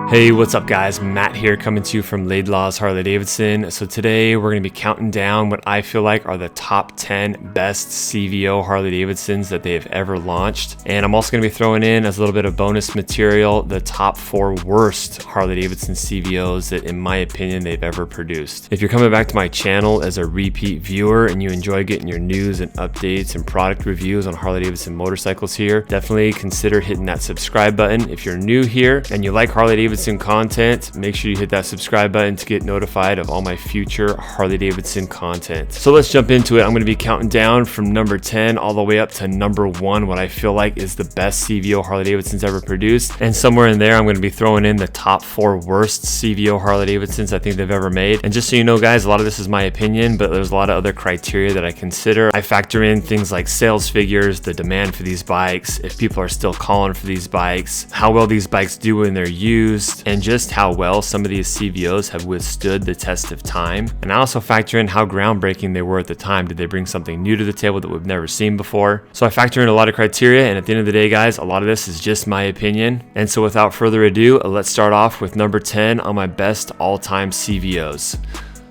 Hey, what's up guys? Matt here coming to you from Laidlaw's Harley-Davidson. So today we're going to be counting down what I feel like are the top 10 best CVO Harley-Davidsons that they have ever launched. And I'm also going to be throwing in as a little bit of bonus material, the top 4 worst Harley-Davidson CVOs that in my opinion they've ever produced. If you're coming back to my channel as a repeat viewer and you enjoy getting your news and updates and product reviews on Harley-Davidson motorcycles here, definitely consider hitting that subscribe button. If you're new here and you like Harley-Davidson content, make sure you hit that subscribe button to get notified of all my future Harley-Davidson content. So let's jump into it. I'm going to be counting down from number 10 all the way up to number 1, what I feel like is the best CVO Harley-Davidson's ever produced. And somewhere in there, I'm going to be throwing in the top 4 worst CVO Harley-Davidsons I think they've ever made. And just so you know guys, a lot of this is my opinion, but there's a lot of other criteria that I consider. I factor in things like sales figures, the demand for these bikes, if people are still calling for these bikes, how well these bikes do when they're used, and just how well some of these CVOs have withstood the test of time. And I also factor in how groundbreaking they were at the time. Did they bring something new to the table that we've never seen before? So I factor in a lot of criteria, and at the end of the day guys, a lot of this is just my opinion. And so without further ado, let's start off with number 10 on my best all-time CVOs.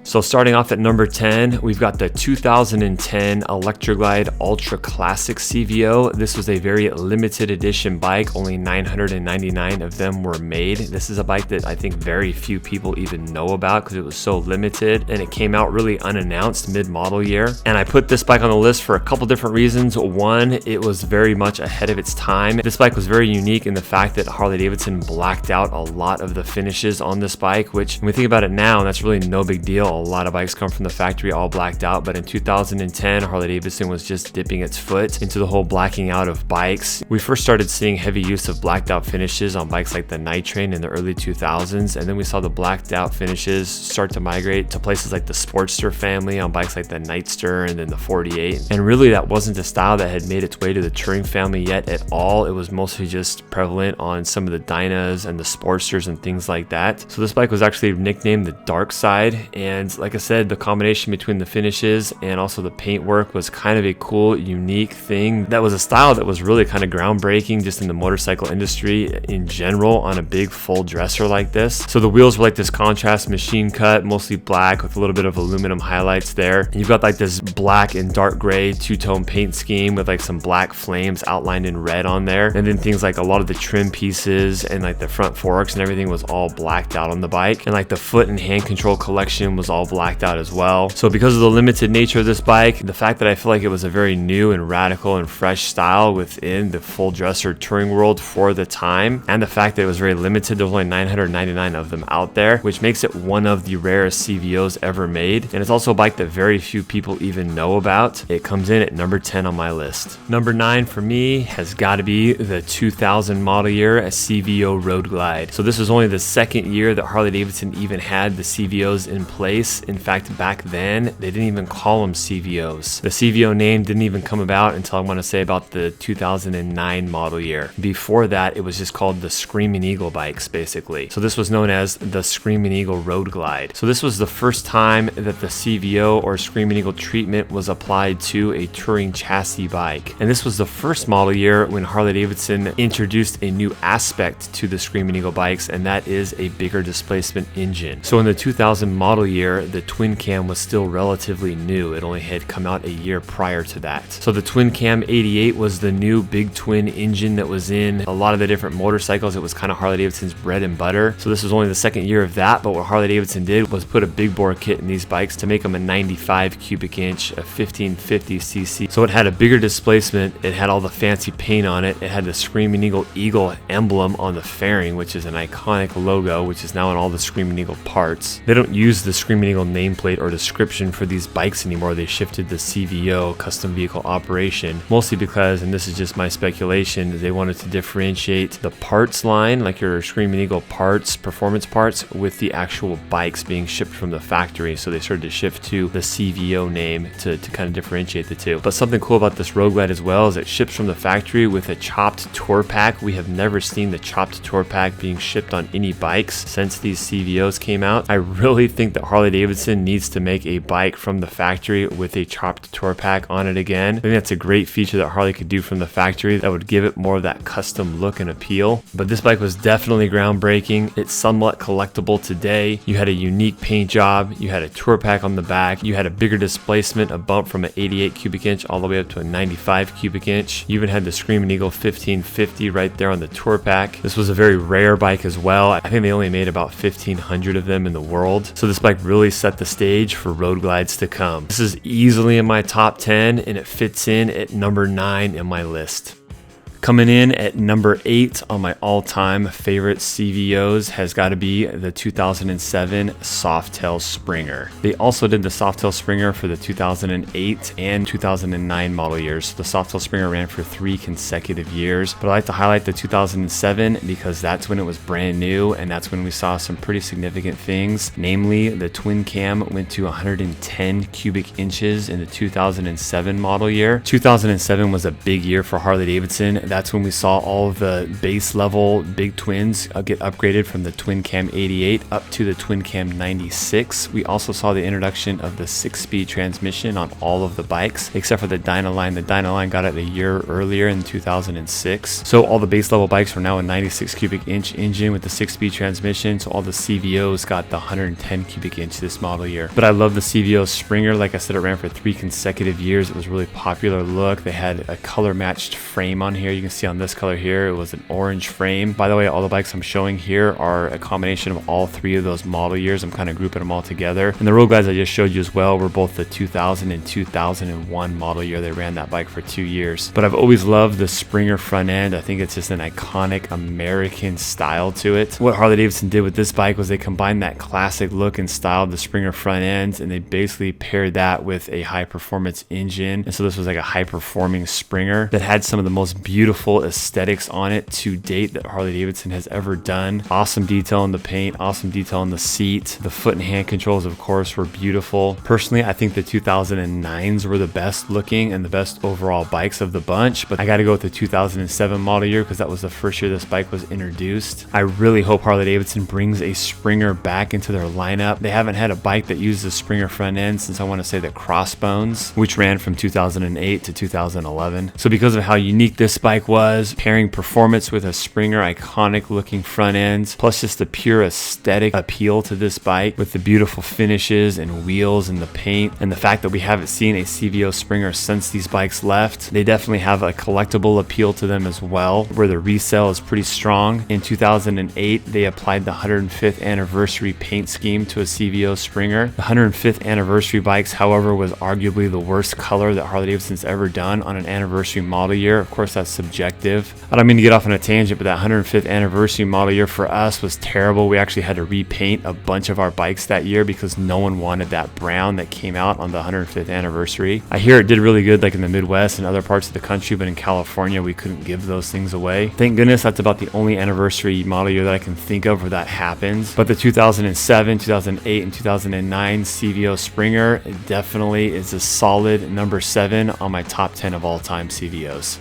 So starting off at number 10, we've got the 2010 Electroglide Ultra Classic CVO. This was a very limited edition bike. Only 999 of them were made. This is a bike that I think very few people even know about because it was so limited and it came out really unannounced mid-model year. And I put this bike on the list for a couple different reasons. One, it was very much ahead of its time. This bike was very unique in the fact that Harley-Davidson blacked out a lot of the finishes on this bike, which when we think about it now, that's really no big deal. A lot of bikes come from the factory all blacked out, but in 2010, Harley-Davidson was just dipping its foot into the whole blacking out of bikes. We first started seeing heavy use of blacked out finishes on bikes like the Night Train in the early 2000s, and then we saw the blacked out finishes start to migrate to places like the Sportster family on bikes like the Nightster and then the 48. And really that wasn't a style that had made its way to the Touring family yet at all. It was mostly just prevalent on some of the Dynas and the Sportsters and things like that. So this bike was actually nicknamed the Dark Side, and like I said, the combination between the finishes and also the paintwork was kind of a cool, unique thing. That was a style that was really kind of groundbreaking just in the motorcycle industry in general on a big full dresser like this. So the wheels were like this contrast machine cut, mostly black with a little bit of aluminum highlights there. And you've got like this black and dark gray two-tone paint scheme with like some black flames outlined in red on there. And then things like a lot of the trim pieces and like the front forks and everything was all blacked out on the bike. And like the foot and hand control collection was all blacked out as well. So because of the limited nature of this bike, the fact that I feel like it was a very new and radical and fresh style within the full dresser touring world for the time, and the fact that it was very limited, there's only 999 of them out there, which makes it one of the rarest CVOs ever made. And it's also a bike that very few people even know about. It comes in at number 10 on my list. Number 9 for me has got to be the 2000 model year, a CVO Road Glide. So this was only the second year that Harley-Davidson even had the CVOs in place. In fact, back then, they didn't even call them CVOs. The CVO name didn't even come about until I want to say about the 2009 model year. Before that, it was just called the Screaming Eagle bikes, basically. So this was known as the Screaming Eagle Road Glide. So this was the first time that the CVO or Screaming Eagle treatment was applied to a touring chassis bike. And this was the first model year when Harley-Davidson introduced a new aspect to the Screaming Eagle bikes, and that is a bigger displacement engine. So in the 2000 model year, the twin cam was still relatively new. It only had come out a year prior to that. So the twin cam 88 was the new big twin engine that was in a lot of the different motorcycles. It was kind of Harley-Davidson's bread and butter. So this was only the second year of that, but what Harley-Davidson did was put a big bore kit in these bikes to make them a 95 cubic inch, a 1550 cc. So it had a bigger displacement. It had all the fancy paint on it. It had the Screaming Eagle emblem on the fairing, which is an iconic logo, which is now in all the Screaming Eagle parts. They don't use the Screaming Eagle nameplate or description for these bikes anymore. They shifted the CVO, custom vehicle operation, mostly because, and this is just my speculation, they wanted to differentiate the parts line, like your Screaming Eagle parts, performance parts, with the actual bikes being shipped from the factory. So they started to shift to the CVO name to kind of differentiate the two. But something cool about this Road Glide as well is it ships from the factory with a chopped tour pack. We have never seen the chopped tour pack being shipped on any bikes since these CVOs came out. I really think that Harley Harley-Davidson needs to make a bike from the factory with a chopped tour pack on it again. I think that's a great feature that Harley could do from the factory that would give it more of that custom look and appeal. But this bike was definitely groundbreaking. It's somewhat collectible today. You had a unique paint job, you had a tour pack on the back, you had a bigger displacement, a bump from an 88 cubic inch all the way up to a 95 cubic inch. You even had the Screaming Eagle 1550 right there on the tour pack. This was a very rare bike as well. I think they only made about 1,500 of them in the world. So this bike really set the stage for road glides to come. This is easily in my top 10 and it fits in at number 9 in my list. Coming in at number 8 on my all-time favorite CVOs has got to be the 2007 Softail Springer. They also did the Softail Springer for the 2008 and 2009 model years. So the Softail Springer ran for 3 consecutive years, but I like to highlight the 2007 because that's when it was brand new and that's when we saw some pretty significant things. Namely, the twin cam went to 110 cubic inches in the 2007 model year. 2007 was a big year for Harley-Davidson. That's when we saw all of the base level big twins get upgraded from the twin cam 88 up to the twin cam 96. We also saw the introduction of the 6-speed transmission on all of the bikes except for the Dyna line. The Dyna line got it a year earlier in 2006. So all the base level bikes were now a 96 cubic inch engine with the 6-speed transmission. So all the CVOs got the 110 cubic inch this model year. But I love the CVO Springer. Like I said, it ran for 3 consecutive years. It was a really popular look. They had a color matched frame on here. You can see on this color here, it was an orange frame. By the way, all the bikes I'm showing here are a combination of all 3 of those model years. I'm kind of grouping them all together. And the road glides I just showed you as well were both the 2000 and 2001 model year. They ran that bike for 2 years. But I've always loved the Springer front end. I think it's just an iconic American style to it. What Harley-Davidson did with this bike was they combined that classic look and style of the Springer front end, and they basically paired that with a high performance engine. And so this was like a high performing Springer that had some of the most beautiful aesthetics on it to date that Harley-Davidson has ever done. Awesome detail in the paint, awesome detail in the seat. The foot and hand controls, of course, were beautiful. Personally, I think the 2009s were the best looking and the best overall bikes of the bunch, but I got to go with the 2007 model year because that was the first year this bike was introduced. I really hope Harley-Davidson brings a Springer back into their lineup. They haven't had a bike that uses a Springer front end since, I want to say, the Crossbones, which ran from 2008 to 2011. So because of how unique this bike was, pairing performance with a Springer iconic looking front ends, plus just the pure aesthetic appeal to this bike with the beautiful finishes and wheels and the paint, and the fact that we haven't seen a CVO Springer since these bikes left, they definitely have a collectible appeal to them as well, where the resale is pretty strong. In 2008, they applied the 105th anniversary paint scheme to a CVO Springer. The 105th anniversary bikes, however, was arguably the worst color that Harley-Davidson's ever done on an anniversary model year. Of course, that's subjective. I don't mean to get off on a tangent, but that 105th anniversary model year for us was terrible. We actually had to repaint a bunch of our bikes that year because no one wanted that brown that came out on the 105th anniversary. I hear it did really good like in the Midwest and other parts of the country, but in California we couldn't give those things away. Thank goodness that's about the only anniversary model year that I can think of where that happens. But the 2007, 2008, and 2009 CVO Springer definitely is a solid number 7 on my top 10 of all time CVOs.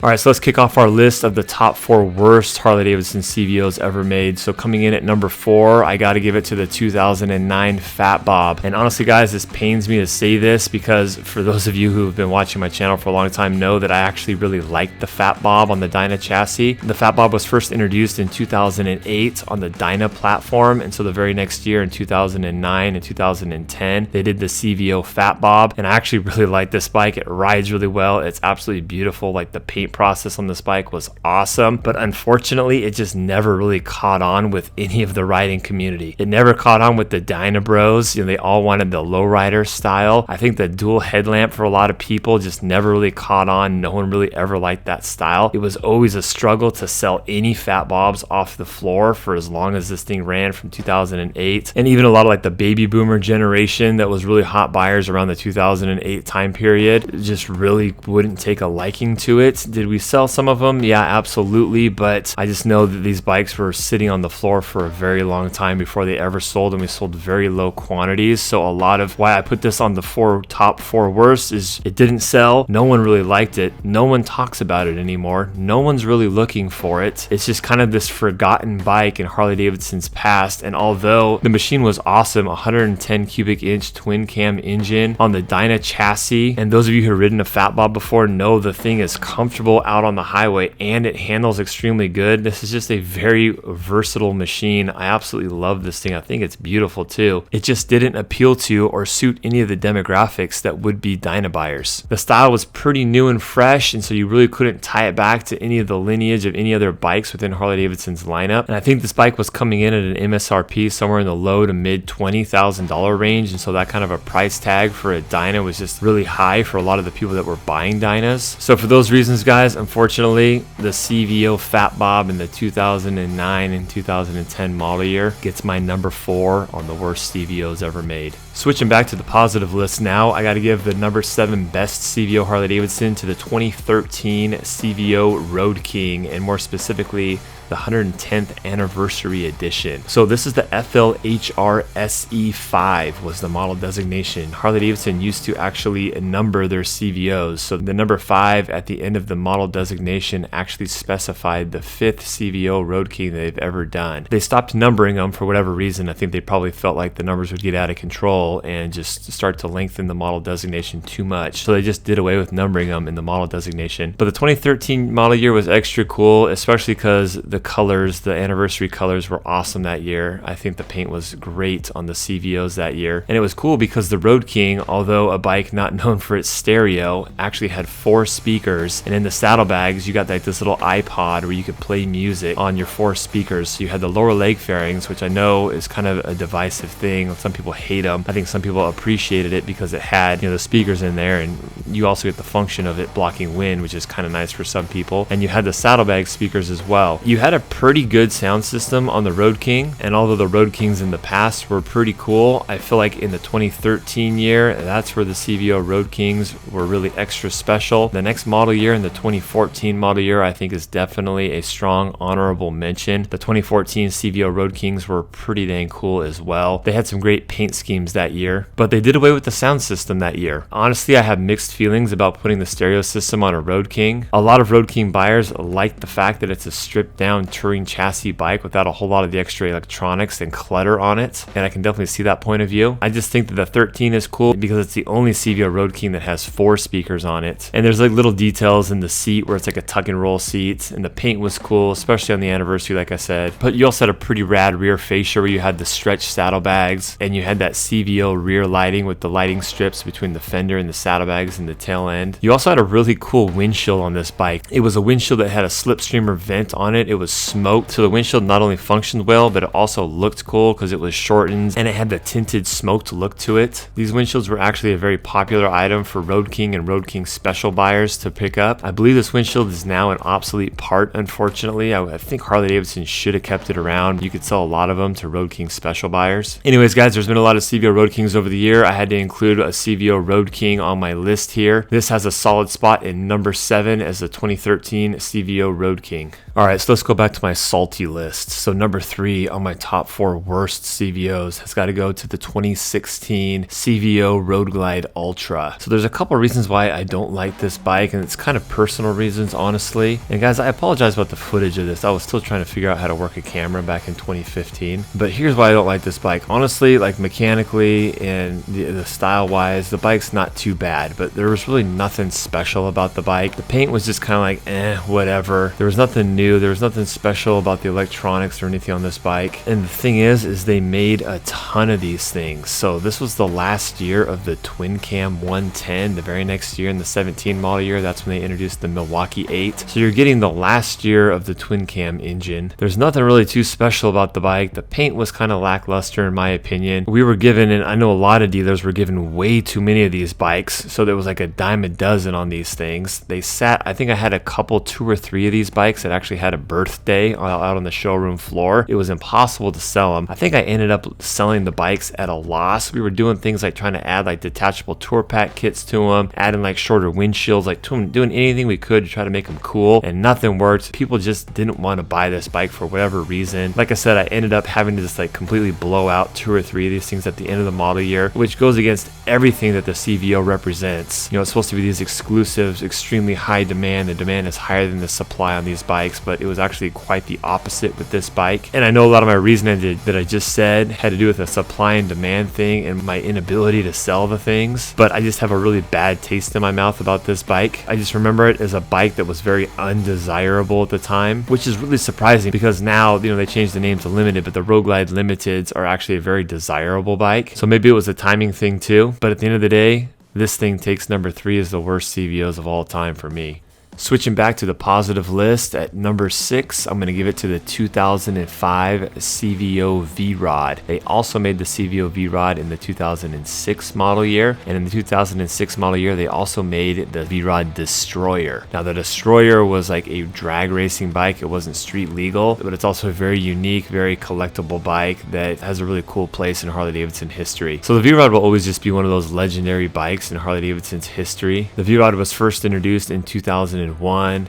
All right, so let's kick off our list of the top 4 worst Harley-Davidson CVOs ever made. So coming in at number 4, I got to give it to the 2009 Fat Bob. And honestly, guys, this pains me to say this because for those of you who have been watching my channel for a long time know that I actually really liked the Fat Bob on the Dyna chassis. The Fat Bob was first introduced in 2008 on the Dyna platform, and so the very next year in 2009 and 2010, they did the CVO Fat Bob, and I actually really like this bike. It rides really well. It's absolutely beautiful. Like the paint process on this bike was awesome, but unfortunately it just never really caught on with any of the riding community. It never caught on with the Dyna bros. They all wanted the lowrider style. I think the dual headlamp for a lot of people just never really caught on. No one really ever liked that style. It was always a struggle to sell any Fat Bobs off the floor for as long as this thing ran from 2008. And even a lot of like the baby boomer generation that was really hot buyers around the 2008 time period just really wouldn't take a liking to it. Did we sell some of them? Yeah, absolutely. But I just know that these bikes were sitting on the floor for a very long time before they ever sold, and we sold very low quantities. So a lot of why I put this on the top four worst is it didn't sell. No one really liked it. No one talks about it anymore. No one's really looking for it. It's just kind of this forgotten bike in Harley-Davidson's past. And although the machine was awesome, 110 cubic inch twin cam engine on the Dyna chassis, and those of you who have ridden a Fat Bob before know the thing is comfortable out on the highway and it handles extremely good. This is just a very versatile machine. I absolutely love this thing. I think it's beautiful too. It just didn't appeal to or suit any of the demographics that would be Dyna buyers. The style was pretty new and fresh, and so you really couldn't tie it back to any of the lineage of any other bikes within Harley-Davidson's lineup. And I think this bike was coming in at an MSRP somewhere in the low to mid $20,000 range, and so that kind of a price tag for a Dyna was just really high for a lot of the people that were buying Dynas. So for those reasons, guys, unfortunately, the CVO Fat Bob in the 2009 and 2010 model year gets my number 4 on the worst CVOs ever made. Switching back to the positive list now, I got to give the number 7 best CVO Harley-Davidson to the 2013 CVO Road King, and more specifically, the 110th anniversary edition. So this is the FLHR SE5 was the model designation. Harley-Davidson used to actually number their CVOs. So the number 5 at the end of the model designation actually specified the 5th CVO Road King they've ever done. They stopped numbering them for whatever reason. I think they probably felt like the numbers would get out of control and just start to lengthen the model designation too much. So they just did away with numbering them in the model designation. But the 2013 model year was extra cool, especially because the colors, the anniversary colors were awesome that year. I think the paint was great on the CVOs that year. And it was cool because the Road King, although a bike not known for its stereo, actually had 4 speakers. And in the saddlebags, you got like this little iPod where you could play music on your 4 speakers. So you had the lower leg fairings, which I know is kind of a divisive thing. Some people hate them. I think some people appreciated it because it had, the speakers in there, and you also get the function of it blocking wind, which is kind of nice for some people. And you had the saddlebag speakers as well. You had a pretty good sound system on the Road King, and although the Road Kings in the past were pretty cool, I feel like in the 2013 year, that's where the CVO Road Kings were really extra special. The next model year, in the 2014 model year, I think is definitely a strong honorable mention. The 2014 CVO Road Kings were pretty dang cool as well. They had some great paint schemes that year, but they did away with the sound system that year. Honestly, I have mixed feelings about putting the stereo system on a Road King. A lot of Road King buyers like the fact that it's a stripped down touring chassis bike without a whole lot of the extra electronics and clutter on it, and I can definitely see that point of view. I just think that the 13 is cool because it's the only CVO Road King that has 4 speakers on it, and there's like little details in the seat where it's like a tuck and roll seat, and the paint was cool, especially on the anniversary, like I said. But you also had a pretty rad rear fascia where you had the stretch saddlebags, and you had that CVO rear lighting with the lighting strips between the fender and the saddlebags and the tail end. You also had a really cool windshield on this bike. It was a windshield that had a slipstreamer vent on it. It was smoked, so the windshield not only functioned well, but it also looked cool because it was shortened and it had the tinted smoked look to it. These windshields were actually a very popular item for Road King and Road King special buyers to pick up. I believe this windshield is now an obsolete part, unfortunately. I think Harley-Davidson should have kept it around. You could sell a lot of them to Road King special buyers. Anyways, guys, there's been a lot of CVO Road Kings over the year. I had to include a CVO Road King on my list here. This has a solid spot in number 7 as the 2013 CVO Road King. All right, so let's go back to my salty list. So number 3 on my top 4 worst CVOs has got to go to the 2016 CVO Road Glide Ultra. So there's a couple of reasons why I don't like this bike, and it's kind of personal reasons, honestly. And guys, I apologize about the footage of this. I was still trying to figure out how to work a camera back in 2015. But here's why I don't like this bike. Honestly, like mechanically and the style wise, the bike's not too bad, but there was really nothing special about the bike. The paint was just kind of like, whatever. There was nothing new. There was nothing special about the electronics or anything on this bike. And the thing is they made a ton of these things. So this was the last year of the twin cam 110. The very next year, in the 17 model year, that's when they introduced the Milwaukee 8. So you're getting the last year of the twin cam engine. There's nothing really too special about the bike. The paint was kind of lackluster in my opinion. We were given an And I know a lot of dealers were given way too many of these bikes, so there was like a dime a dozen on these things. They sat, I think I had a couple, 2 or 3 of these bikes that actually had a birthday out on the showroom floor. It was impossible to sell them. I think I ended up selling the bikes at a loss. We were doing things like trying to add like detachable tour pack kits to them, adding like shorter windshields, like doing anything we could to try to make them cool, and nothing worked. People just didn't want to buy this bike for whatever reason. Like I said, I ended up having to just like completely blow out 2 or 3 of these things at the end of the model year, which goes against everything that the CVO represents. You know, it's supposed to be these exclusives, extremely high demand. The demand is higher than the supply on these bikes, but it was actually quite the opposite with this bike. And I know a lot of my reasoning that I just said had to do with a supply and demand thing and my inability to sell the things, but I just have a really bad taste in my mouth about this bike. I just remember it as a bike that was very undesirable at the time, which is really surprising because now, you know, they changed the name to Limited, but the Road Glide Limiteds are actually a very desirable bike. So maybe it was a timing thing too, but at the end of the day, this thing takes number 3 as the worst CVOs of all time for me. Switching back to the positive list, at number 6, I'm going to give it to the 2005 CVO V-Rod. They also made the CVO V-Rod in the 2006 model year, and in the 2006 model year, they also made the V-Rod Destroyer. Now, the Destroyer was like a drag racing bike. It wasn't street legal, but it's also a very unique, very collectible bike that has a really cool place in Harley-Davidson history. So the V-Rod will always just be one of those legendary bikes in Harley-Davidson's history. The V-Rod was first introduced in 2001.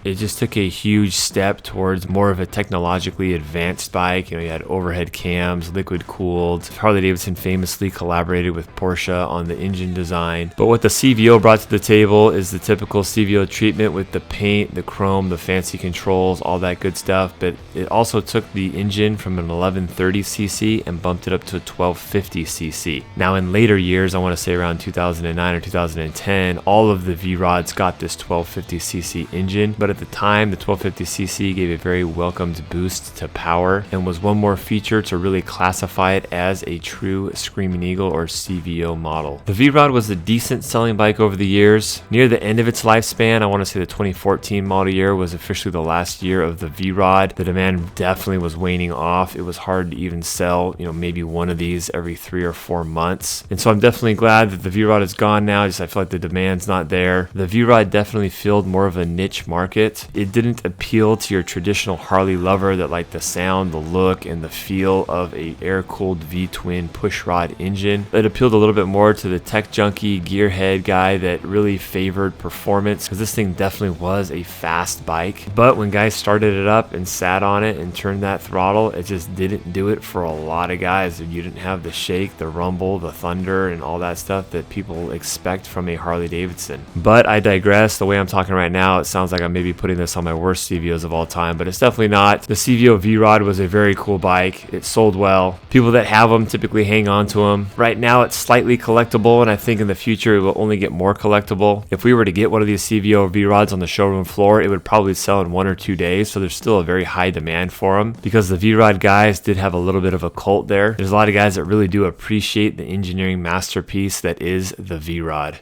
It just took a huge step towards more of a technologically advanced bike. You know, you had overhead cams, liquid cooled. Harley-Davidson famously collaborated with Porsche on the engine design. But what the CVO brought to the table is the typical CVO treatment with the paint, the chrome, the fancy controls, all that good stuff. But it also took the engine from an 1130cc and bumped it up to a 1250cc. Now in later years, I want to say around 2009 or 2010, all of the V-Rods got this 1250cc engine, but at the time the 1250cc gave a very welcomed boost to power and was one more feature to really classify it as a true Screaming Eagle or CVO model. The V-Rod was a decent selling bike over the years. Near the end of its lifespan, I want to say the 2014 model year was officially the last year of the V-Rod. The demand definitely was waning off. It was hard to even sell, you know, maybe one of these every 3 or 4 months. And so I'm definitely glad that the V-Rod is gone now. Just I feel like the demand's not there. The V-Rod definitely filled more of a niche market. It didn't appeal to your traditional Harley lover that liked the sound, the look, and the feel of a air-cooled V-twin pushrod engine. It appealed a little bit more to the tech junkie gearhead guy that really favored performance, because this thing definitely was a fast bike. But when guys started it up and sat on it and turned that throttle, it just didn't do it for a lot of guys. You didn't have the shake, the rumble, the thunder, and all that stuff that people expect from a Harley-Davidson. But I digress. The way I'm talking right now, it sounds like I'm maybe putting this on my worst CVOs of all time, but it's definitely not. The CVO V-Rod was a very cool bike. It sold well. People that have them typically hang on to them. Right now it's slightly collectible, and I think in the future it will only get more collectible. If we were to get one of these CVO V-Rods on the showroom floor, it would probably sell in 1 or 2 days, so there's still a very high demand for them because the V-Rod guys did have a little bit of a cult there. There's a lot of guys that really do appreciate the engineering masterpiece that is the V-Rod.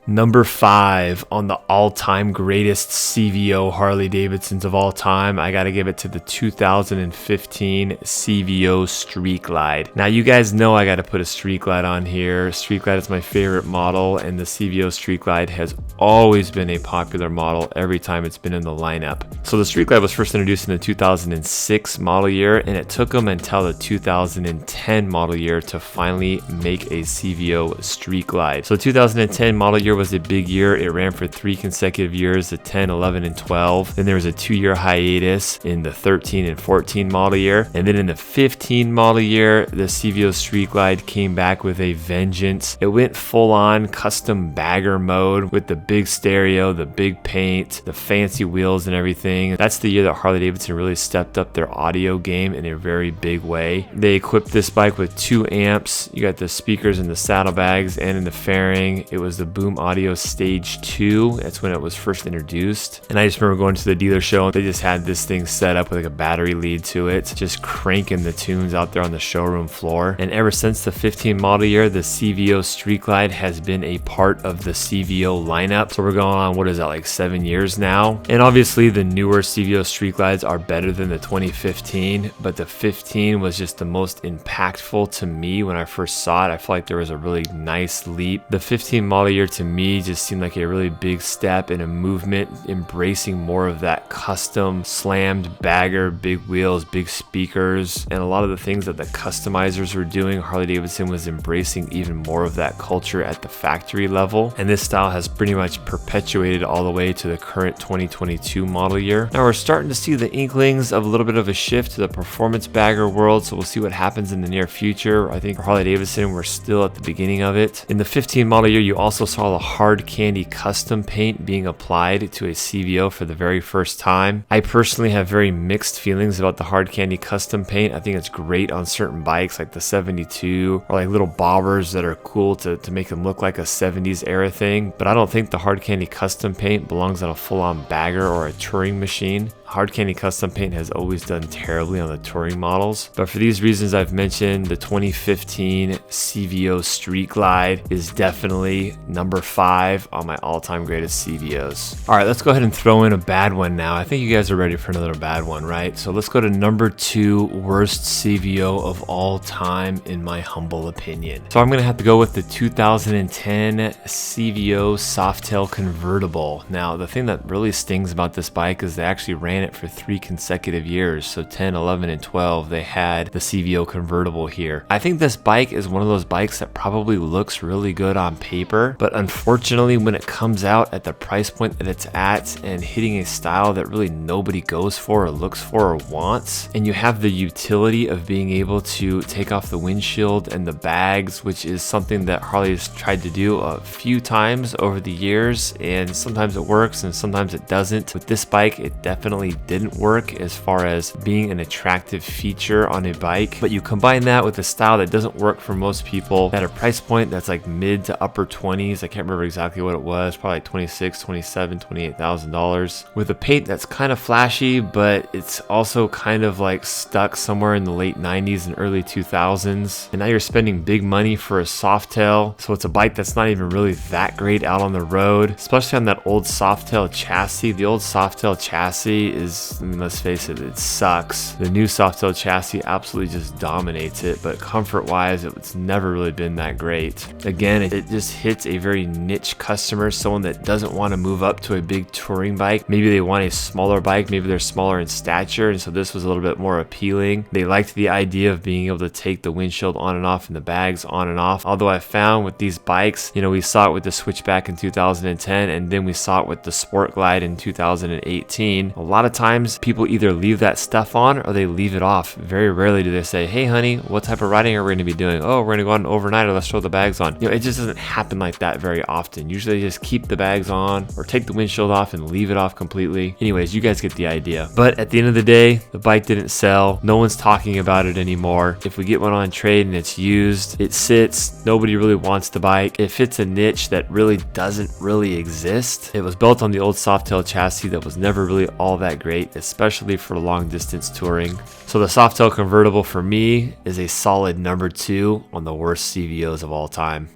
Number 5 on the all-time greatest CVO Harley-Davidsons of all time, I gotta give it to the 2015 CVO Street Glide. Now you guys know I gotta put a Street Glide on here. Street Glide is my favorite model, and the CVO Street Glide has always been a popular model every time it's been in the lineup. So the Street Glide was first introduced in the 2006 model year, and it took them until the 2010 model year to finally make a CVO Street Glide. So the 2010 model year was a big year. It ran for 3 consecutive years, the 10, 11, and 12. Then there was a 2-year hiatus in the 13 and 14 model year. And then in the 15 model year, the CVO Street Glide came back with a vengeance. It went full on custom bagger mode with the big stereo, the big paint, the fancy wheels and everything. That's the year that Harley-Davidson really stepped up their audio game in a very big way. They equipped this bike with 2 amps. You got the speakers in the saddlebags and in the fairing. It was the boom audio stage 2. That's when it was first introduced. And I just remember going to the dealer show. They just had this thing set up with like a battery lead to it, just cranking the tunes out there on the showroom floor. And ever since the 15 model year, the CVO Street Glide has been a part of the CVO lineup. So we're going on, what is that, like 7 years now? And obviously the newer CVO Street Glides are better than the 2015, but the 15 was just the most impactful to me when I first saw it. I feel like there was a really nice leap. The 15 model year to me just seemed like a really big step in a movement, embracing more of that custom slammed bagger, big wheels, big speakers, and a lot of the things that the customizers were doing. Harley-Davidson was embracing even more of that culture at the factory level, and this style has pretty much perpetuated all the way to the current 2022 model year. Now we're starting to see the inklings of a little bit of a shift to the performance bagger world, so we'll see what happens in the near future. I think for Harley-Davidson, we're still at the beginning of it. In the 15 model year, you also saw the hard candy custom paint being applied to a CVO for the very first time. I personally have very mixed feelings about the hard candy custom paint. I think it's great on certain bikes like the 72 or like little bobbers that are cool to make them look like a 70s era thing, but I don't think the hard candy custom paint belongs on a full-on bagger or a touring machine. Hard candy custom paint has always done terribly on the touring models, but for these reasons I've mentioned, the 2015 CVO Street Glide is definitely number 5 on my all-time greatest CVOs. All right, let's go ahead and throw in a bad one now. I think you guys are ready for another bad one, right? So let's go to number 2 worst CVO of all time in my humble opinion. So I'm gonna have to go with the 2010 CVO Softail Convertible. Now, the thing that really stings about this bike is they actually ran it for 3 consecutive years. So 10, 11, and 12, they had the CVO Convertible here. I think this bike is one of those bikes that probably looks really good on paper, but unfortunately when it comes out at the price point that it's at and hitting a style that really nobody goes for or looks for or wants, and you have the utility of being able to take off the windshield and the bags, which is something that Harley's tried to do a few times over the years, and sometimes it works and sometimes it doesn't. With this bike, it definitely didn't work as far as being an attractive feature on a bike, but you combine that with a style that doesn't work for most people at a price point that's like mid to upper 20s. I can't remember exactly what it was, probably like 26, 27, $28,000, with a paint that's kind of flashy, but it's also kind of like stuck somewhere in the late 90s and early 2000s. And now you're spending big money for a Softail, so it's a bike that's not even really that great out on the road, especially on that old Softail chassis. The old Softail chassis is, I mean, let's face it, it sucks. The new Softail chassis absolutely just dominates it, but comfort wise, it's never really been that great. Again, it just hits a very niche customer, someone that doesn't want to move up to a big touring bike. Maybe they want a smaller bike, maybe they're smaller in stature, and so this was a little bit more appealing. They liked the idea of being able to take the windshield on and off and the bags on and off. Although I found with these bikes, you know, we saw it with the Switchback in 2010, and then we saw it with the Sport Glide in 2018. A lot of times people either leave that stuff on or they leave it off. Very rarely do they say, hey honey, what type of riding are we going to be doing? Oh, we're going to go on overnight, or let's throw the bags on. You know, it just doesn't happen like that very often. Usually they just keep the bags on or take the windshield off and leave it off completely. Anyways, you guys get the idea. But at the end of the day, the bike didn't sell. No one's talking about it anymore. If we get one on trade and it's used, it sits, nobody really wants the bike. It fits a niche that really doesn't really exist. It was built on the old Softail chassis that was never really all that great, especially for long distance touring. So the Softail Convertible for me is a solid number 2 on the worst CVOs of all time.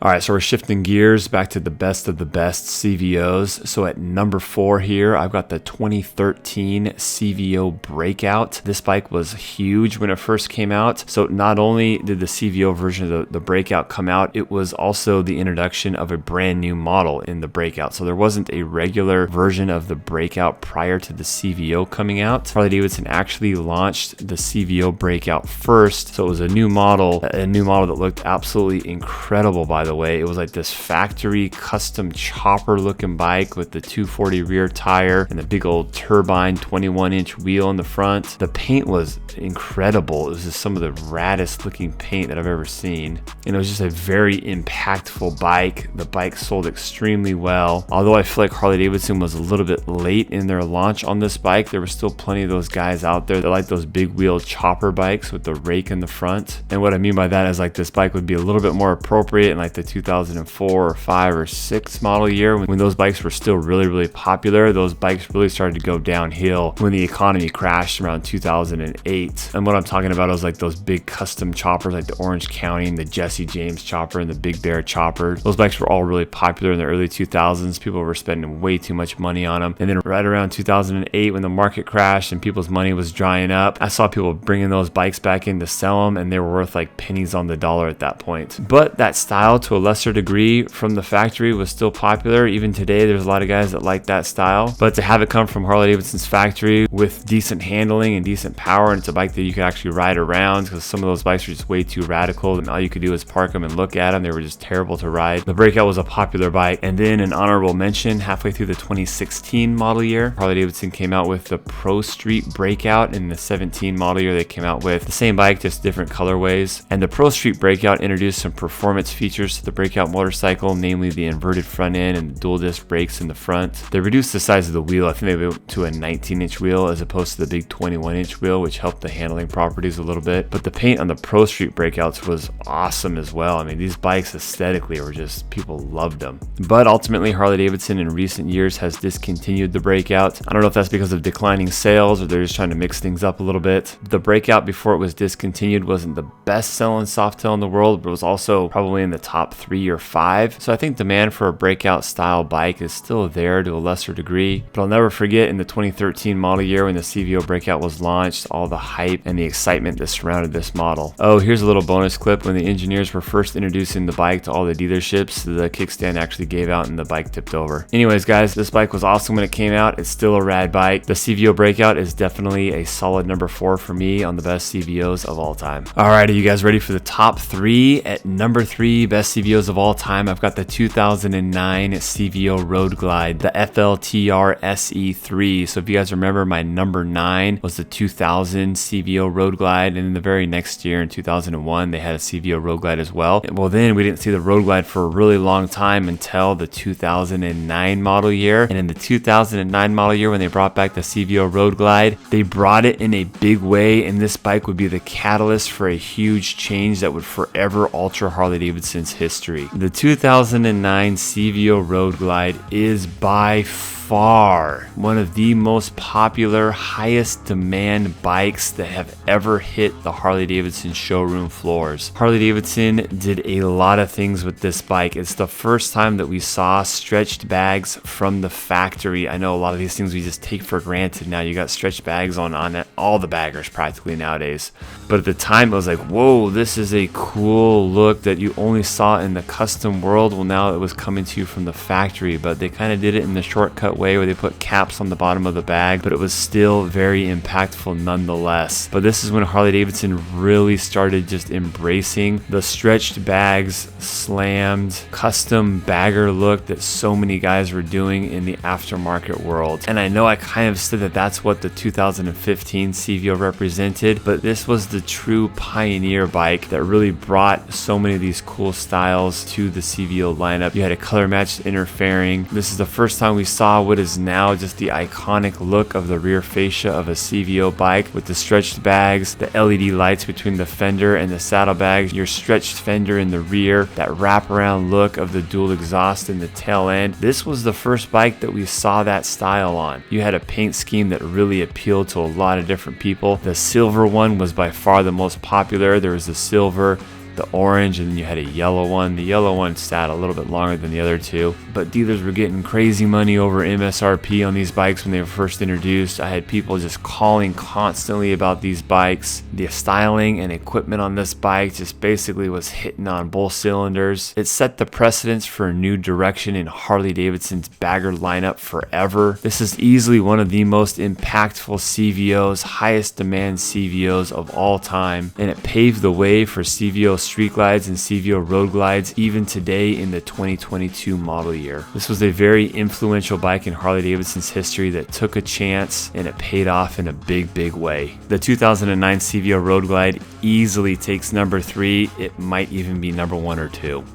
All right, so we're shifting gears back to the best of the best CVOs. So at number 4 here, I've got the 2013 CVO Breakout. This bike was huge when it first came out. So not only did the CVO version of the Breakout come out, it was also the introduction of a brand new model in the Breakout. So there wasn't a regular version of the Breakout prior to the CVO coming out. Harley-Davidson actually launched the CVO Breakout first. So it was a new model that looked absolutely incredible, by the way. It was like this factory custom chopper looking bike with the 240 rear tire and the big old turbine 21-inch wheel in the front. The paint was incredible. It was just some of the raddest looking paint that I've ever seen. And it was just a very impactful bike. The bike sold extremely well. Although I feel like Harley-Davidson was a little bit late in their launch on this bike, there were still plenty of those guys out there that like those big wheel chopper bikes with the rake in the front. And what I mean by that is like this bike would be a little bit more appropriate in like the 2004 or 5 or 6 model year, when those bikes were still really popular, those bikes really started to go downhill when the economy crashed around 2008. And what I'm talking about is like those big custom choppers like the Orange County and the Jesse James chopper and the Big Bear chopper. Those bikes were all really popular in the early 2000s. People were spending way too much money on them. And then right around 2008, when the market crashed and people's money was drying up, I saw people bringing those bikes back in to sell them, and they were worth like pennies on the dollar at that point. But that style, to a lesser degree, from the factory was still popular. Even today, there's a lot of guys that like that style. But to have it come from Harley-Davidson's factory with decent handling and decent power, and it's a bike that you could actually ride around, because some of those bikes are just way too radical and all you could do is park them and look at them. They were just terrible to ride. The Breakout was a popular bike. And then an honorable mention, halfway through the 2016 model year, Harley-Davidson came out with the Pro Street Breakout. In the 17 model year, they came out with the same bike, just different colorways. And the Pro Street Breakout introduced some performance features to the Breakout motorcycle, namely the inverted front end and the dual disc brakes in the front. They reduced the size of the wheel. I think they went to a 19-inch wheel as opposed to the big 21-inch wheel, which helped the handling properties a little bit. But the paint on the Pro Street Breakouts was awesome as well. I mean, these bikes aesthetically were just, people loved them. But ultimately, Harley-Davidson in recent years has discontinued the Breakout. I don't know if that's because of declining sales or they're just trying to mix things up a little bit. The Breakout, before it was discontinued, wasn't the best selling Softail in the world, but it was also probably in the top 3 or 5. So I think demand for a Breakout style bike is still there to a lesser degree. But I'll never forget in the 2013 model year when the CVO Breakout was launched, all the hype and the excitement that surrounded this model. Oh, here's a little bonus clip. When the engineers were first introducing the bike to all the dealerships, the kickstand actually gave out and the bike tipped over. Anyways, guys, this bike was awesome when it came out. It's still a rad bike. The CVO Breakout is definitely a solid number 4 for me on the best CVOs of all time. All right, are you guys ready for the top 3? At number 3 best CVOs of all time, I've got the 2009 CVO Road Glide, the FLTR SE3. So if you guys remember, my number 9 was the 2000 CVO Road Glide, and in the very next year in 2001 they had a CVO Road Glide as well. Well, then we didn't see the Road Glide for a really long time until the 2009 model year. And in the 2009 model year, when they brought back the CVO Road Glide, they brought it in a big way, and this bike would be the catalyst for a huge change that would forever alter Harley-Davidson's history. The 2009 CVO Road Glide is by far one of the most popular, highest demand bikes that have ever hit the Harley-Davidson showroom floors. Harley-Davidson did a lot of things with this bike. It's the first time that we saw stretched bags from the factory. I know a lot of these things we just take for granted now. You got stretched bags on all the baggers practically nowadays. But at the time it was like, whoa, this is a cool look that you only saw in the custom world. Well, now it was coming to you from the factory, but they kind of did it in the shortcut way where they put caps on the bottom of the bag, but it was still very impactful nonetheless. But this is when Harley-Davidson really started just embracing the stretched bags, slammed, custom bagger look that so many guys were doing in the aftermarket world. And I know I kind of said that that's what the 2015 CVO represented, but this was the true pioneer bike that really brought so many of these cool styles to the CVO lineup. You had a color matched inner fairing. This is the first time we saw what is now just the iconic look of the rear fascia of a CVO bike with the stretched bags, the LED lights between the fender and the saddlebags, your stretched fender in the rear, that wraparound look of the dual exhaust in the tail end. This was the first bike that we saw that style on. You had a paint scheme that really appealed to a lot of different people. The silver one was by far the most popular. There was the silver, the orange, and then you had a yellow one. The yellow one sat a little bit longer than the other two, but dealers were getting crazy money over MSRP on these bikes when they were first introduced. I had people just calling constantly about these bikes. The styling and equipment on this bike just basically was hitting on both cylinders. It set the precedence for a new direction in Harley-Davidson's bagger lineup forever. This is easily one of the most impactful CVOs, highest demand CVOs of all time, and it paved the way for CVO Street Glides and CVO Road Glides even today in the 2022 model year. This was a very influential bike in Harley-Davidson's history that took a chance and it paid off in a big way. The 2009 CVO Road Glide easily takes number 3. It might even be number 1 or 2.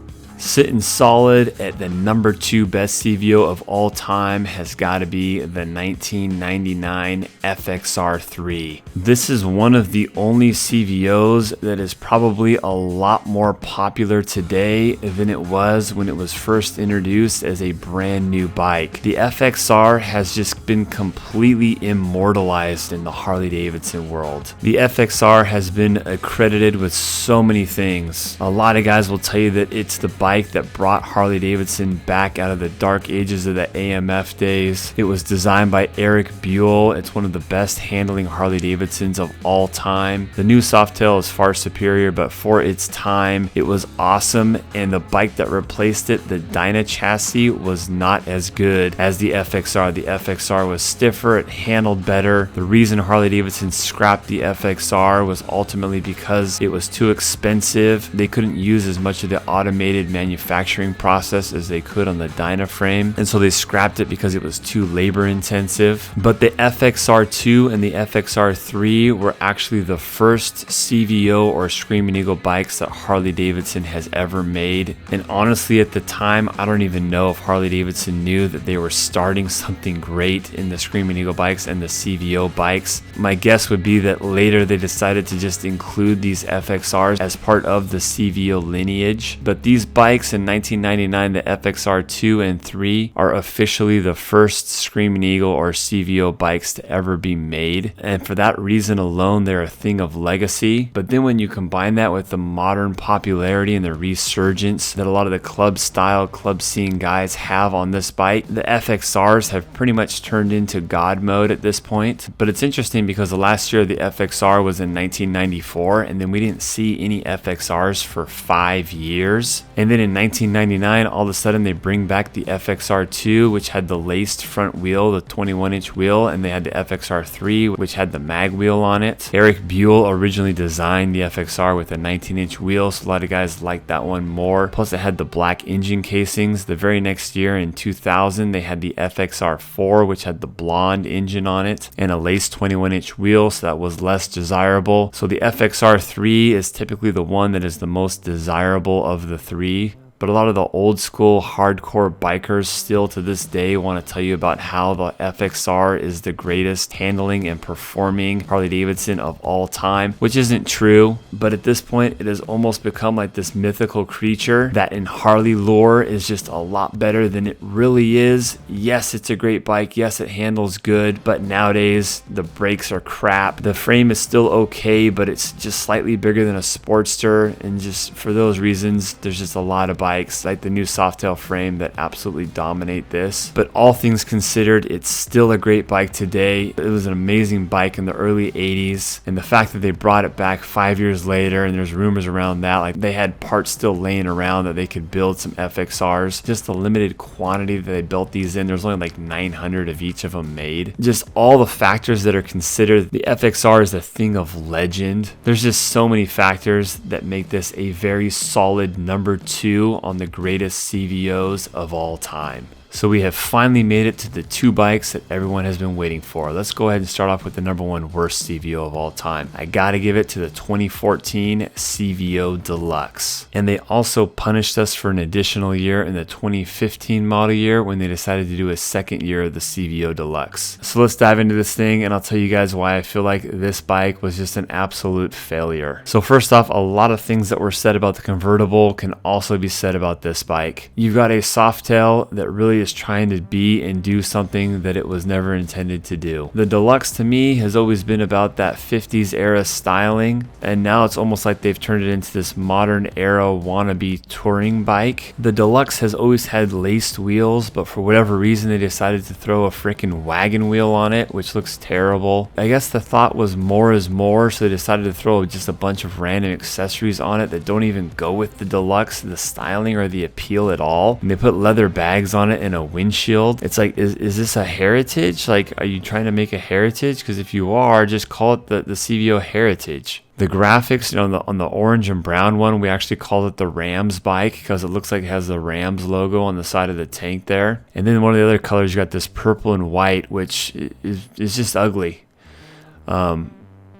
Sitting solid at the number 2 best CVO of all time has got to be the 1999 FXR3. This is one of the only CVOs that is probably a lot more popular today than it was when it was first introduced as a brand new bike. The FXR has just been completely immortalized in the Harley-Davidson world. The FXR has been accredited with so many things. A lot of guys will tell you that it's the bike that brought Harley-Davidson back out of the dark ages of the AMF days. It was designed by Eric Buell. It's one of the best handling Harley-Davidsons of all time. The new Softail is far superior, but for its time, it was awesome, and the bike that replaced it, the Dyna chassis, was not as good as the FXR. The FXR was stiffer, it handled better. The reason Harley-Davidson scrapped the FXR was ultimately because it was too expensive. They couldn't use as much of the automated manufacturing process as they could on the Dyna frame, and so they scrapped it because it was too labor intensive. But the FXR2 and the FXR3 were actually the first CVO or Screaming Eagle bikes that Harley-Davidson has ever made, and honestly at the time I don't even know if Harley-Davidson knew that they were starting something great in the Screaming Eagle bikes and the CVO bikes. My guess would be that later they decided to just include these FXRs as part of the CVO lineage, but these bikes in 1999, the FXR2 and 3, are officially the first Screaming Eagle or CVO bikes to ever be made, and for that reason alone they're a thing of legacy. But then when you combine that with the modern popularity and the resurgence that a lot of the club style, club scene guys have on this bike, the FXRs have pretty much turned into God mode at this point. But it's interesting because the last year the FXR was in 1994, and then we didn't see any FXRs for 5 years. And then in 1999, all of a sudden they bring back the FXR2, which had the laced front wheel, the 21-inch wheel, and they had the FXR3, which had the mag wheel on it. Eric Buell originally designed the FXR with a 19-inch wheel, so a lot of guys liked that one more. Plus it had the black engine casings. The very next year in 2000, they had the FXR4, which had the blonde engine on it and a laced 21-inch wheel, so that was less desirable. So the FXR3 is typically the one that is the most desirable of the three. But a lot of the old school hardcore bikers still to this day want to tell you about how the FXR is the greatest handling and performing Harley-Davidson of all time, which isn't true. But at this point, it has almost become like this mythical creature that in Harley lore is just a lot better than it really is. Yes, it's a great bike. Yes, it handles good, but nowadays the brakes are crap. The frame is still okay, but it's just slightly bigger than a Sportster, and just for those reasons, there's just a lot of bikes like the new Softail frame that absolutely dominate this. But all things considered, it's still a great bike today. It was an amazing bike in the early 80s, and the fact that they brought it back 5 years later, and there's rumors around that, like they had parts still laying around that they could build some FXRs. Just the limited quantity that they built these in, there's only like 900 of each of them made. Just all the factors that are considered, the FXR is a thing of legend. There's just so many factors that make this a very solid number 2 on the greatest CVOs of all time. So we have finally made it to the 2 bikes that everyone has been waiting for. Let's go ahead and start off with the number 1 worst CVO of all time. I gotta give it to the 2014 CVO Deluxe. And they also punished us for an additional year in the 2015 model year when they decided to do a second year of the CVO Deluxe. So let's dive into this thing and I'll tell you guys why I feel like this bike was just an absolute failure. So first off, a lot of things that were said about the convertible can also be said about this bike. You've got a Softail that really is trying to be and do something that it was never intended to do. The Deluxe to me has always been about that 50s era styling, and now it's almost like they've turned it into this modern era wannabe touring bike. The Deluxe has always had laced wheels, but for whatever reason they decided to throw a freaking wagon wheel on it, which looks terrible. I guess the thought was more is more, so they decided to throw just a bunch of random accessories on it that don't even go with the Deluxe, the styling or the appeal at all. And they put leather bags on it and a windshield. It's like, is this a Heritage? Like, are you trying to make a Heritage? Because if you are, just call it the CVO Heritage. The graphics, on the orange and brown one, we actually called it the Rams bike because it looks like it has the Rams logo on the side of the tank there. And then one of the other colors, you got this purple and white, which is just ugly.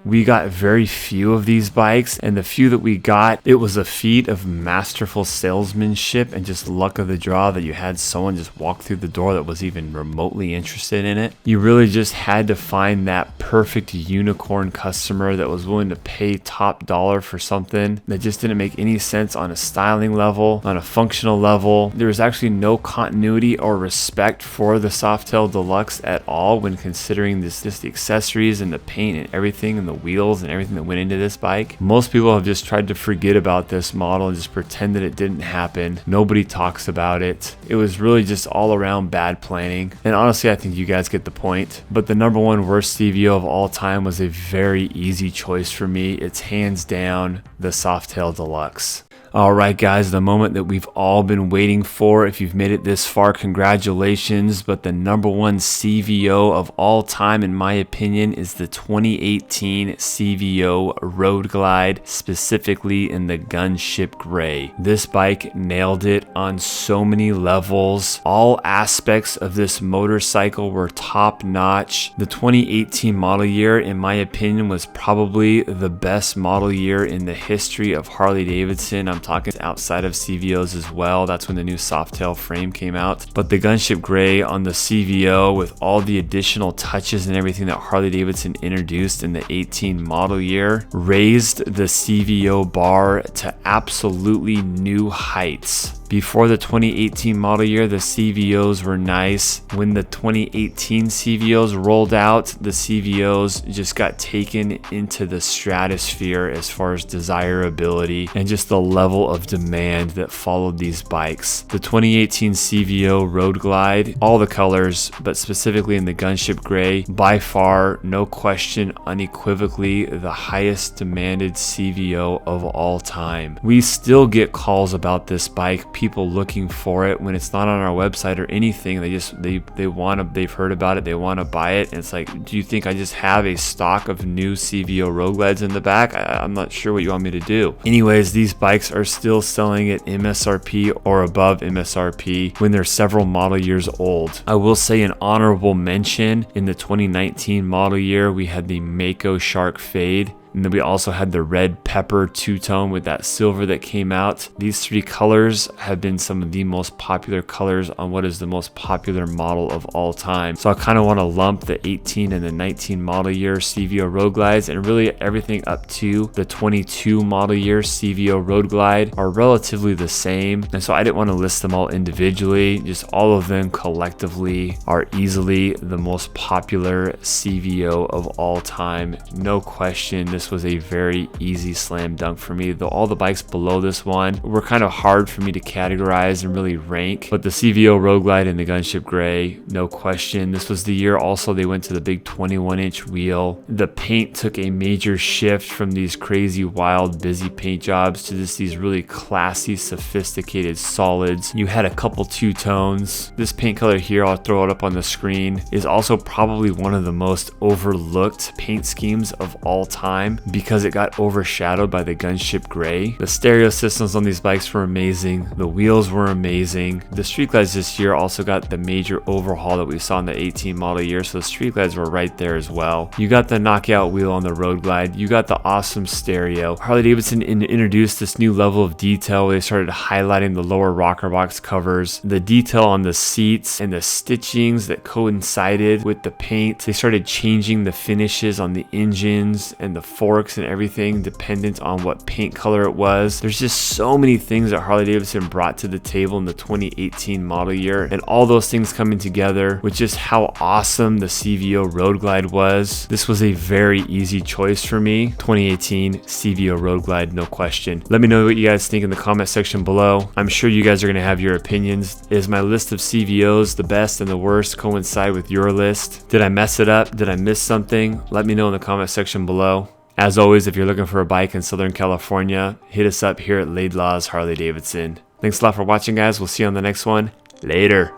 We got very few of these bikes, and the few that we got, it was a feat of masterful salesmanship and just luck of the draw that you had someone just walk through the door that was even remotely interested in it. You really just had to find that perfect unicorn customer that was willing to pay top dollar for something that just didn't make any sense on a styling level, on a functional level. There was actually no continuity or respect for the Softail Deluxe at all when considering this, just the accessories and the paint and everything and the wheels and everything that went into this bike. Most people have just tried to forget about this model and just pretend that it didn't happen. Nobody talks about it. It was really just all around bad planning. And honestly, I think you guys get the point. But the number one worst CVO of all time was a very easy choice for me. It's hands down the Softail Deluxe. Alright guys, the moment that we've all been waiting for. If you've made it this far, congratulations. But the number one CVO of all time, in my opinion, is the 2018 CVO Road Glide, specifically in the Gunship Gray. This bike nailed it on so many levels. All aspects of this motorcycle were top notch. The 2018 model year, in my opinion, was probably the best model year in the history of Harley-Davidson. I'm talking outside of CVOs as well. That's when the new Softail frame came out. But the Gunship Gray on the CVO, with all the additional touches and everything that Harley-Davidson introduced in the 18 model year, raised the CVO bar to absolutely new heights. Before the 2018 model year, the CVOs were nice. When the 2018 CVOs rolled out, the CVOs just got taken into the stratosphere as far as desirability and just the level of demand that followed these bikes. The 2018 CVO Road Glide, all the colors, but specifically in the Gunship Gray, by far, no question, unequivocally, the highest demanded CVO of all time. We still get calls about this bike, people looking for it when it's not on our website or anything. They've heard about it, they want to buy it, and it's like, do you think I just have a stock of new CVO Road Glides in the back? I'm not sure what you want me to do. Anyways, these bikes are still selling at MSRP or above MSRP when they're several model years old. I will say an honorable mention, in the 2019 model year, we had the Mako Shark Fade. And then we also had the red pepper two-tone with that silver that came out. These three colors have been some of the most popular colors on what is the most popular model of all time. So I kind of want to lump the 18 and the 19 model year CVO Road Glides, and really everything up to the 22 model year CVO Road Glide are relatively the same. And so I didn't want to list them all individually. Just all of them collectively are easily the most popular CVO of all time. No question. This was a very easy slam dunk for me. Though all the bikes below this one were kind of hard for me to categorize and really rank, but the CVO Road Glide and the Gunship Gray, no question. This was the year also they went to the big 21-inch wheel. The paint took a major shift from these crazy, wild, busy paint jobs to just these really classy, sophisticated solids. You had a couple two-tones. This paint color here, I'll throw it up on the screen, is also probably one of the most overlooked paint schemes of all time, because it got overshadowed by the Gunship Gray. The stereo systems on these bikes were amazing. The wheels were amazing. The street glides this year also got the major overhaul that we saw in the 18 model year, so the street glides were right there as well. You got the knockout wheel on the Road Glide. You got the awesome stereo. Harley-Davidson introduced this new level of detail where they started highlighting the lower rocker box covers, the detail on the seats, and the stitchings that coincided with the paint. They started changing the finishes on the engines and the forks and everything dependent on what paint color it was. There's just so many things that Harley-Davidson brought to the table in the 2018 model year, and all those things coming together with just how awesome the CVO Road Glide was. This was a very easy choice for me. 2018 CVO Road Glide, no question. Let me know what you guys think in the comment section below. I'm sure you guys are going to have your opinions. Is my list of CVOs, the best and the worst, coincide with your list? Did I mess it up? Did I miss something? Let me know in the comment section below. As always, if you're looking for a bike in Southern California, hit us up here at Laidlaw's Harley-Davidson. Thanks a lot for watching, guys. We'll see you on the next one. Later.